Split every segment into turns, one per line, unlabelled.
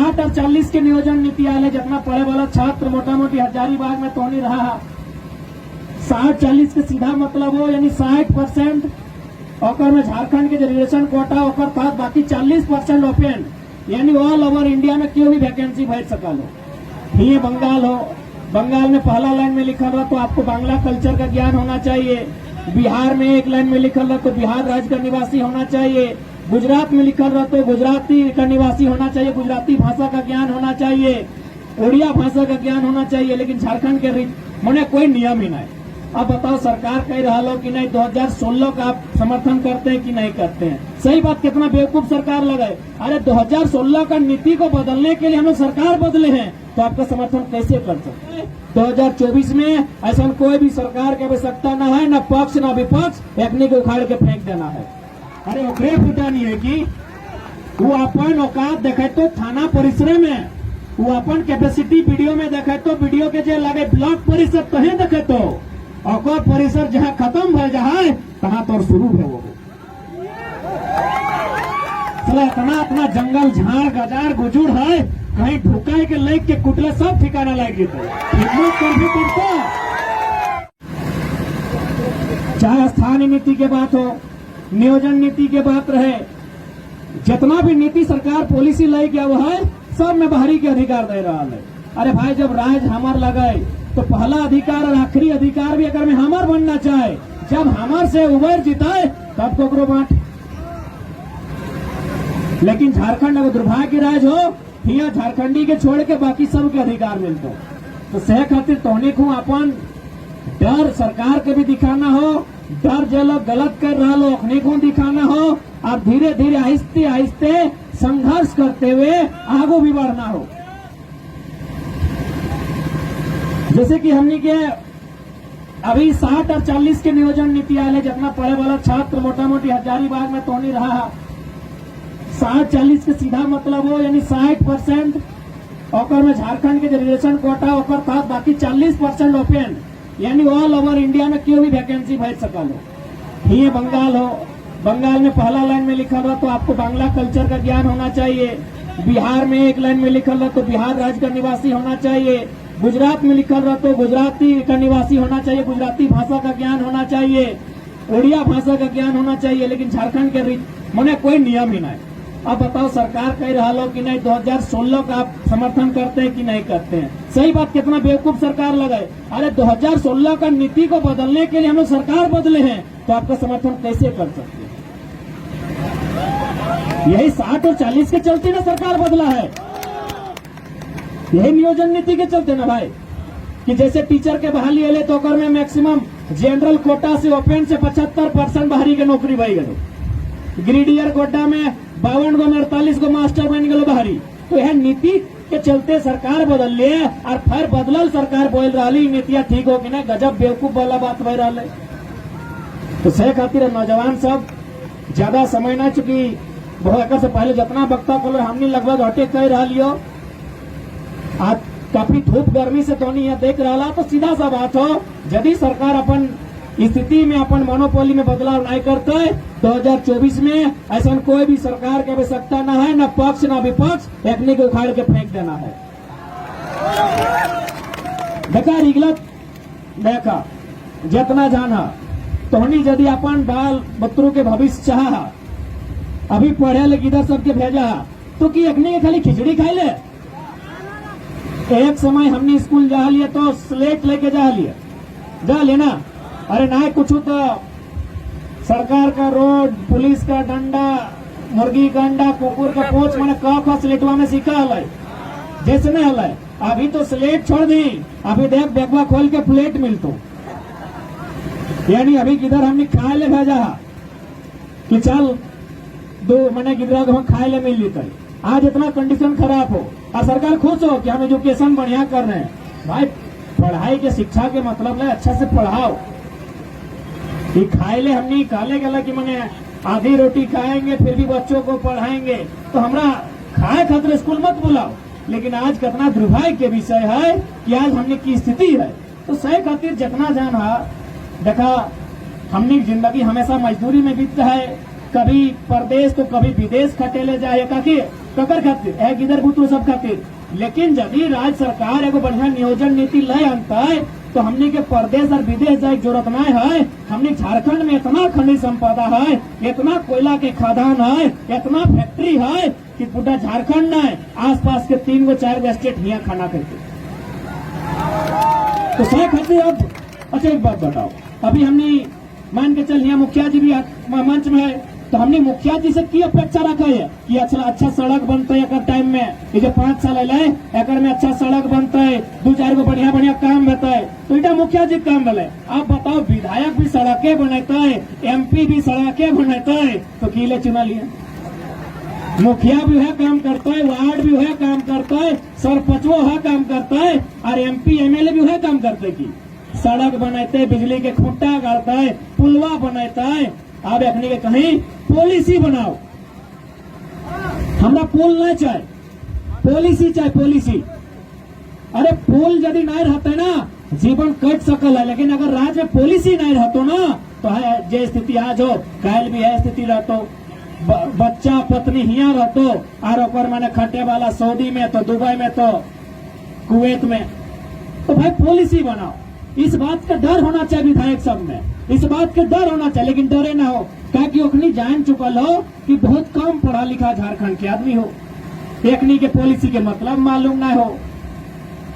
60 और 40 के नियोजन नीति आले जितना पढ़े वाला छात्र मोटा मोटी हजारीबाग में तो नहीं रहा। 60-40 के सीधा मतलब हो यानी 60% और में झारखंड के जो रिजर्वेशन कोटा और था, बाकी 40% ओपन यानी ऑल ओवर इंडिया में क्यों भी वैकेंसी भर सकल हो। ये बंगाल हो, बंगाल में पहला लाइन में लिखा रहा तो आपको बांग्ला कल्चर का ज्ञान होना चाहिए। बिहार में एक लाइन में लिखा रहा तो बिहार राज्य का निवासी होना चाहिए। गुजरात में लिखा रहा तो गुजराती का निवासी होना चाहिए, गुजराती भाषा का ज्ञान होना चाहिए, उड़िया भाषा का ज्ञान होना चाहिए। लेकिन झारखंड के मैंने कोई नियम ही नहीं। अब बताओ सरकार कह रहा हो कि नहीं 2016 का आप समर्थन करते हैं कि नहीं करते हैं। सही बात, कितना बेवकूफ सरकार लगाए। अरे 2016 का नीति को बदलने के लिए हम लोग सरकार बदले हैं तो आपका समर्थन कैसे कर सकते हैं। 2024 में ऐसा कोई भी सरकार की आवश्यकता न है, न पक्ष न विपक्ष, एकने को उखाड़ के फेंक देना है। अरे ओकरे फुटानी है कि वो अपन औकात देखे तो थाना परिसर में, वो अपन कैपेसिटी वीडियो में देखे तो वीडियो के जे लगे ब्लॉक परिसर कहे देखे तो और परिसर जहाँ खत्म भर जाए तहाँ तो शुरू है वो। इतना जंगल झाड़ गजार गुजुड़ है, कहीं ढुकाए के लेक के कुटले सब ठिकाना लग गए कर भी करता। चाहे स्थानीय नीति के बात हो, नियोजन नीति के बात रहे, जितना भी नीति सरकार पॉलिसी लाई गया वो है सब में बाहरी के अधिकार दे रहा है। अरे भाई जब राज हमार लगाए तो पहला अधिकार और आखिरी अधिकार भी अगर में हमार बनना चाहे, जब हमार से उबर जिताए तब कोकरो बांट। लेकिन झारखंड अगर दुर्भाग्य राज हो, यहाँ झारखंडी के छोड़ के बाकी सबके अधिकार मिलते तो सह खातिर तोहनी को अपन डर सरकार के भी दिखाना हो, डर जो लोग गलत कर रहा लो अपने को दिखाना हो, और धीरे धीरे आहिस्ते आहिस्ते संघर्ष करते हुए आगे भी बढ़ना हो। जैसे कि हमने के अभी 60 और 40 के नियोजन नीति आले जितना पढ़े वाला छात्र मोटा मोटी हजारीबाग में तो नहीं रहा। 60-40 के सीधा मतलब हो यानी 60% और में झारखंड के जो रिजर्वेशन कोटा और था, बाकी 40% ओपन यानी ऑल ओवर इंडिया में क्यों भी वैकेंसी भर सकल हो। ये बंगाल हो, बंगाल में पहला लाइन में लिखा रहा तो आपको बांग्ला कल्चर का ज्ञान होना चाहिए। बिहार में एक लाइन में लिखा रहा तो बिहार राज्य का निवासी होना चाहिए। गुजरात में लिखा रहा तो गुजराती का निवासी होना चाहिए, गुजराती भाषा का ज्ञान होना चाहिए, उड़िया भाषा का ज्ञान होना चाहिए। लेकिन झारखंड के मैंने कोई नियम ही नहीं। अब बताओ सरकार कह रहा हो कि नहीं 2016 का आप समर्थन करते हैं कि नहीं करते हैं। सही बात, कितना बेवकूफ सरकार लगाए। अरे 2016 का नीति को बदलने के लिए हम लोग सरकार बदले हैं तो आपका समर्थन कैसे कर सकते हैं। यही 60 और 40 के चलते ना सरकार बदला है, यही नियोजन नीति के चलते ना भाई। कि जैसे टीचर के बहाली अले तो में मैक्सिमम जनरल कोटा से ओपन से 75% बाहरी के नौकरी बन गए। ग्रेडियर कोटा में 52 गो 48 गो मास्टर बन गए बाहरी। तो यह नीति के चलते सरकार बदल लिए और फिर बदलल सरकार बोल रही नीतियां ठीक हो कि ना, गजब बेवकूफ वाला बात बह रहा है। तो सह खातिर नौजवान सब ज्यादा समय ना, चुकी बहुत से पहले जितना वक्ता करो हमने लगभग हटे कह रहा लियो। आज काफी धूप गर्मी से तो नहीं देख रहा तो सीधा सा बात हो, यदि सरकार अपन स्थिति में अपन मोनोपोली में बदलाव नहीं करते 2024 में ऐसा कोई भी सरकार की आवश्यकता न है, न पक्ष न विपक्ष, एकने को उखाड़ के फेंक देना है। देखा रिगलत देखा जितना जाना तोहनी यदि अपन बाल बच्चों के भविष्य चाह अभी पढ़े ले इधर सबके भेजा तो कि एकने के खाली खिचड़ी खाई ले। एक समय हमने स्कूल जा लिया तो स्लेट लेके जा लेना। अरे ना कुछ तो सरकार का रोड, पुलिस का डंडा, मुर्गी का अंडा, कुकुर का पोच मैंने कहा स्लेटवा में सीखा है जैसे नहीं हल। अभी तो स्लेट छोड़ दी, अभी देख बैगवा खोल के प्लेट मिलतो। यानी अभी किधर हमने खाए ले भेजा कि चल दो मैंने किधर हम खाए ले मिल लेते। आज इतना कंडीशन खराब हो और सरकार खुश हो कि हम एजुकेशन बढ़िया कर रहे हैं। भाई पढ़ाई के शिक्षा के मतलब है अच्छा से पढ़ाओ। कि खाए ले हमने काले गला कि मैंने आधी रोटी खाएंगे फिर भी बच्चों को पढ़ाएंगे तो हमरा खाए खातिर स्कूल मत बुलाओ। लेकिन आज कितना दुर्भाग्य के विषय है कि आज हमने की स्थिति है। तो सही खातिर जितना जाना देखा हमने जिंदगी हमेशा मजदूरी में बीतता है, कभी परदेश तो कभी विदेश खटेले जाए, ककर खातिर है गिदर बुतरू सब खातिर। लेकिन यदि राज्य सरकार एगो बढ़िया नियोजन नीति ले आनता है तो हमने के प्रदेश और विदेश जाए जरूरत नहीं है। हमने झारखंड में इतना खनिज संपदा है, इतना कोयला के खदान है, इतना फैक्ट्री है कि पूरा झारखंड नहीं आसपास के 3 गो 4 गो स्टेट यहाँ खाना खाते। तो सही खातिर अब अच्छा एक बात बताओ, अभी हमने मान के चल यहाँ मुखिया जी भी मंच में है, तो हमने मुखिया जी से की अपेक्षा रखा है कि अच्छा सड़क बनता है एक टाइम में, ये जो 5 साल है एक में अच्छा सड़क बनता है, 2-4 गो बढ़िया बढ़िया काम रहता है, तो इटा मुखिया जी काम भले। आप बताओ विधायक भी सड़कें बनाता है, MP भी सड़कें बनाता है, तो किले चुना लिया। मुखिया भी है काम करता है, वार्ड भी है काम करता है, सरपंचो है काम करता है, और MP MLA भी है काम करते की सड़क बनाते, बिजली के खूंटा गाड़ता है, पुलवा बनाता है। आप अखनी के कहीं पॉलिसी बनाओ, हमरा पुल नहीं चाहिए, पॉलिसी चाहिए, पॉलिसी। अरे पुल यदि नहीं रहते ना जीवन कट सकल है, लेकिन अगर राज्य में पॉलिसी नहीं रहतो ना तो है जे स्थिति आज हो कल भी है स्थिति रहतो। बच्चा पत्नी हिया रहतो और ओकर माने खटे वाला सऊदी में तो दुबई में तो कुवैत में। तो भाई पॉलिसी बनाओ, इस बात का डर होना चाहिए विधायक सब में, इस बात का डर होना चाहिए, लेकिन डरे ना हो ताकि ओखनी जान चुकल हो कि बहुत कम पढ़ा लिखा झारखंड के आदमी हो, एकनी के पॉलिसी के मतलब मालूम ना हो,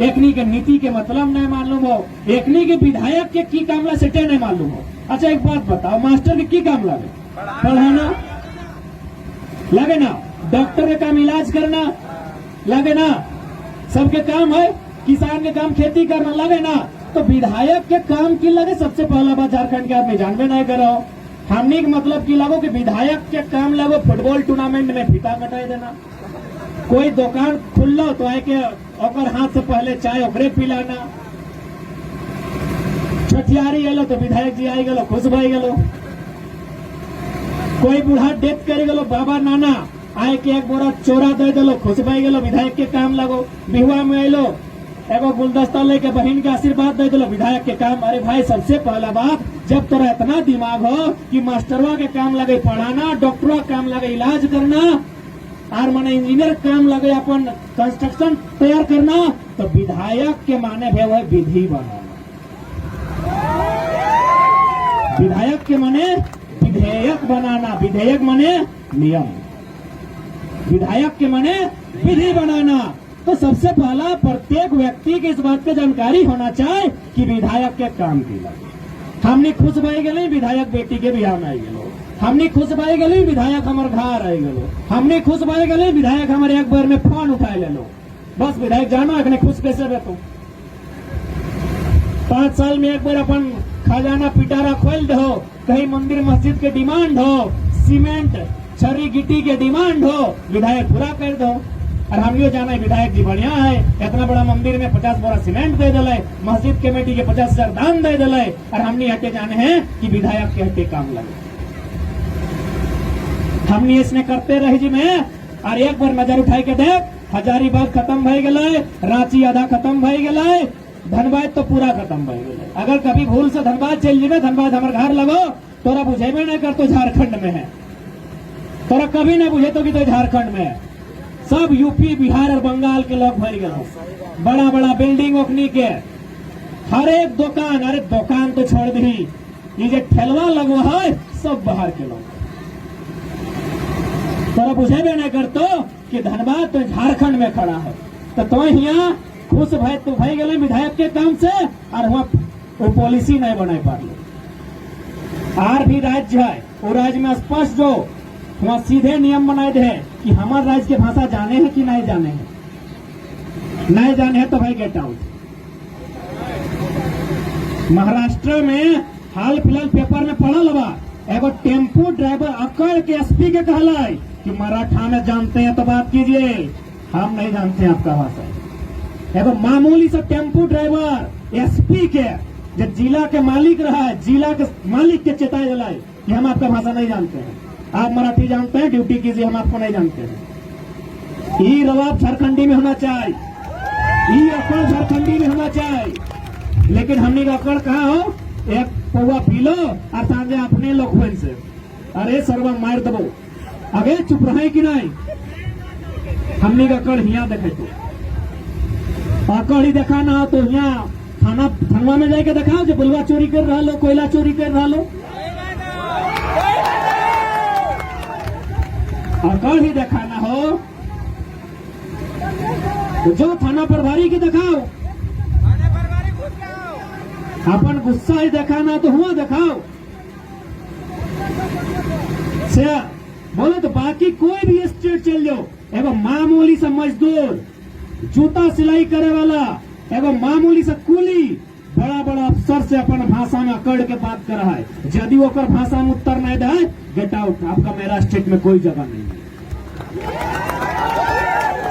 एकनी के नीति के मतलब नहीं मालूम हो, एकनी के विधायक के की काम ला सेटे नहीं मालूम हो। अच्छा एक बात बताओ, मास्टर के की काम लगे? पढ़ाना लगे ना, डॉक्टर के काम इलाज करना लगे ना, सबके काम है, किसान के काम खेती करना लगे ना, तो विधायक के काम की लगे? सबसे पहला बात झारखंड के आदमी जानबे नहीं करो, हमने के मतलब की लगो कि विधायक के काम लगो फुटबॉल टूर्नामेंट में फीता कटाई देना, कोई दुकान खुल्लो तो आए के ओकर हाथ से पहले चाय ओकरे पिलाना, छठियारी गलो तो विधायक जी आई गलो खुश भाई गलो, कोई बूढ़ा डेथ कर गलो बाबा नाना आए के एक बोरा चोरा दे दिलो खुश भाई गलो, विधायक के काम लगो। बिहुआ में आइलो एगो गुलदस्ता लेके बहन के आशीर्वाद दे दिलो, विधायक के काम। अरे भाई सबसे पहला बात, जब तोरा इतना दिमाग हो कि मास्टरवा के काम लगे पढ़ाना, डॉक्टरवा काम लगे इलाज करना, और माने इंजीनियर काम लगे अपन कंस्ट्रक्शन तैयार करना, तो विधायक के माने है वह विधि बनाना। विधायक के माने विधेयक बनाना, विधेयक माने नियम, विधायक के माने विधि बनाना। तो सबसे पहला प्रत्येक व्यक्ति की इस बात की जानकारी होना चाहिए कि विधायक के काम की लगे। हमने खुश भाई गए विधायक बेटी के बिहार में आई गलो, हमने खुश भाई गए विधायक हमारे घर आई गलो, हमने खुश भाई गए विधायक हमारे एक बार में फोन उठाए ले लो, बस विधायक जानो अखने खुश कैसे रहते। 5 साल में एक बार अपन खजाना पिटारा खोल दो, कहीं मंदिर मस्जिद के डिमांड हो, सीमेंट छरी गिट्टी के डिमांड हो, विधायक पूरा कर दो। और हम ये जाना है विधायक जी बढ़िया है, इतना बड़ा मंदिर में 50 बोरा सीमेंट दे दिले, मस्जिद कमेटी के 50,000 दान दे दिले, और हमने हटे जाने हैं कि विधायक के हटे काम लगे। हमने इसने करते रहे जी में, और एक बार नजर उठाई के देख, हजारीबाग खत्म भई गए, रांची आधा खत्म भई गए, धनबाद तो पूरा खत्म भई गए। अगर कभी भूल से धनबाद चल जाए, धनबाद हमारे घर लगो, तोरा बुझेबे नहीं कर तो झारखंड में है, तोरा कभी नहीं बुझे तो कि तो झारखंड में है। सब यूपी बिहार और बंगाल के लोग भर गए, बड़ा बड़ा बिल्डिंग ओखनी के, हर एक दुकान, अरे दुकान तो छोड़ दी, ये जो ठेलवा लगवा है सब बाहर के लोग। तोरा बुझेबे नहीं करतो कि धनबाद तो झारखंड में खड़ा है, तो यहाँ खुश भाई तो भाई गए विधायक के काम से, और वहाँ वो पॉलिसी नहीं बना पा रहे। और भी राज्य है, वो राज्य में स्पष्ट जो वहाँ सीधे नियम बनाए थे कि हमारे राज्य की भाषा जाने हैं कि नहीं जाने हैं, नहीं जाने हैं तो भाई गेट आउट। महाराष्ट्र में हाल फिलहाल पेपर में पढ़ल बा, एगो टेम्पू ड्राइवर अकड़ के SP के कहला है कि मराठा में जानते हैं तो बात कीजिए, हम नहीं जानते हैं आपका भाषा। एगो मामूली सा टेम्पू ड्राइवर SP के जो जिला के मालिक रहा है, जिला के मालिक के चेताए दिलाए कि हम आपका भाषा नहीं जानते हैं, आप मराठी जानते हैं ड्यूटी कीजिए, हम आपको नहीं जानते हैं। ये रवाब झारखंडी में होना चाहिए, ये अकड़ झारखंडी में होना चाहिए, लेकिन हमने का अकड़ कहा हो, एक पौवा पी लो और सांझे अपने लोग से अरे सर्वा मार दबो, अगे चुप रहे कि नहीं। हमने का अकड़ हिया देखे तो अकड़ ही देखा ना हो तो यहाँ थाना में जाके दिखाओ जो बलुआ चोरी कर रहा लो, कोयला चोरी कर रहा लो। अकड़ ही देखा ना हो तो जो थाना प्रभारी की दिखाओ, अपन गुस्सा ही दिखाना तो हुआ दिखाओ से बोले तो बाकी कोई भी स्टेट चल जाओ, एवं मामूली सा मजदूर, जूता सिलाई करे वाला एवं मामूली सा कूली बड़ा बड़ा अफसर से अपन भाषा में अकड़ के बात कर रहा है। यदि वो कर भाषा में उत्तर नहीं दे, गेट आउट, आपका मेरा स्टेट में कोई जगह नहीं है।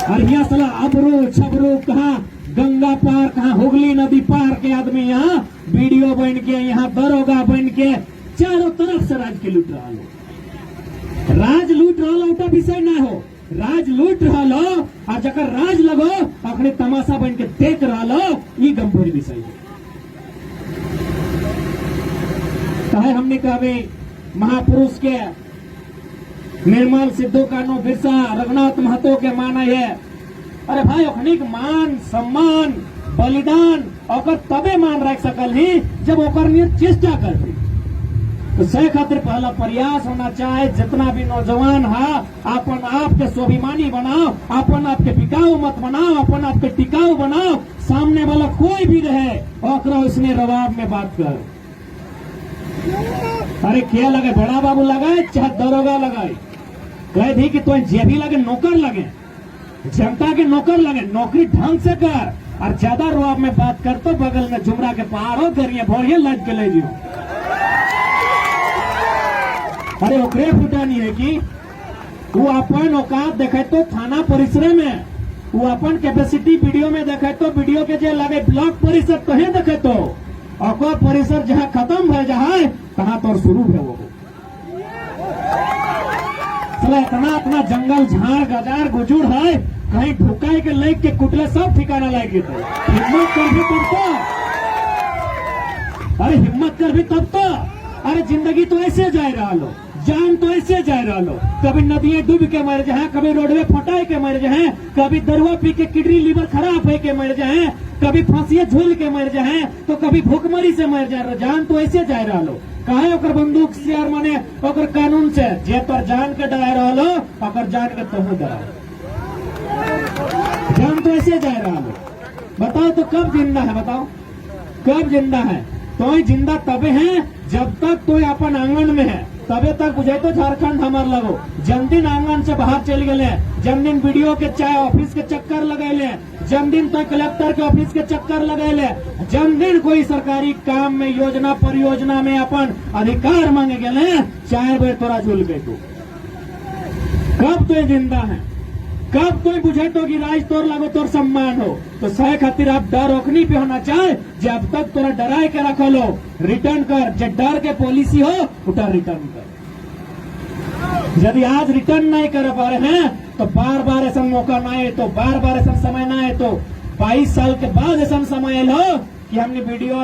और यहाँ सला अबरू छबरू कहाँ गंगा पार, कहाँ हुगली नदी पार के आदमी यहाँ वीडियो बन के, यहाँ दरोगा बन के चारों तरफ से राज के लूट रहा लो। राज लूट रहा लो उठा विषय ना हो, राज लूट रहा लो और जकर राज लगो अखड़े तमाशा बन के देख रहा लो, ये गंभीर विषय है। कहे हमने कहा महापुरुष के निर्मल सिद्धू कानू बिरसा रघुनाथ महतो के माना है। अरे भाई अखनिक मान सम्मान बलिदान और तबे मान रख सकल ही जब ओकर नियत चेष्टा कर। तो से खातिर पहला प्रयास होना चाहे, जितना भी नौजवान है अपन आप के स्वाभिमानी बनाओ, अपन आप के बिकाऊ मत बनाओ, अपन आप के टिकाऊ बनाओ। सामने वाला कोई भी रहे ओकरा उसने रवाब में बात कर। अरे क्या लगे, बड़ा बाबू लगाए चाहे दरोगा लगाए, कह दी कि तो जे भी लगे नौकर लगे, जनता के नौकर लगे, नौकरी ढंग से कर। और ज्यादा रवाब में बात कर तो बगल में जुमरा के पहाड़ हो गरिए भोरिए लग के ले जियो। अरे ओकरे फुटानी है कि वो अपन औकात देखे तो थाना परिसर में, वो अपन कैपेसिटी वीडियो में देखे तो वीडियो के जे लगे ब्लॉक परिसर तो है देखे तो और परिसर जहाँ खत्म है जहाँ कहाँ तो शुरू है वो इतना जंगल झाड़ गजार गुजुड़ है, कहीं ढुकाई के लेक के कुटले सब ठिकाना लग गए। हिम्मत कर भी तब तो, अरे हिम्मत कर भी तब तो। अरे जिंदगी तो ऐसे जा रहा लो, जान तो ऐसे जा रहा लो, कभी नदियां डूब के मर जाए, कभी रोडवे फटाए के मर जाए, कभी दरुआ पी के किडनी लीवर खराब है के मर जाए, कभी फांसियां झूल के मर जाए, तो कभी भूखमरी से मर जाए। जान तो ऐसे जा रहा लो, काहे ओकर बंदूक से और माने ओकर कानून से जे पर जान के डरा रहा लो, ओकर जान के तोहू डरा, जान तो ऐसे जा रहा लो। बताओ तो कब जिंदा है, बताओ कब जिंदा है? तो जिंदा तबे है जब तक तो अपन आंगन में है, तबे तक बुझे तो झारखंड हमार लगो। जन्मदिन आंगन से बाहर चल गए, जन्मदिन वीडियो के चाहे ऑफिस के चक्कर लगेले, जन्मदिन तो कलेक्टर के ऑफिस के चक्कर लगेले, जन्मदिन कोई सरकारी काम में योजना परियोजना में अपन अधिकार मांगे गए, चाहे बेर तोरा झूल गए। तो कब तो जिंदा है, कब तो बुझे तो कि राज तोर लगो तोर सम्मान हो। तो सह खातिर आप डर रोकनी पे होना चाहे, जब तक तोरा डराए के रख लो रिटर्न कर, जब डर के पॉलिसी हो उठा रिटर्न कर। यदि आज रिटर्न नहीं कर पा रहे हैं तो बार बार ऐसा मौका ना आए, तो बार बार ऐसा समय ना आए, तो 22 साल के बाद ऐसा समय लो कि हमने वीडियो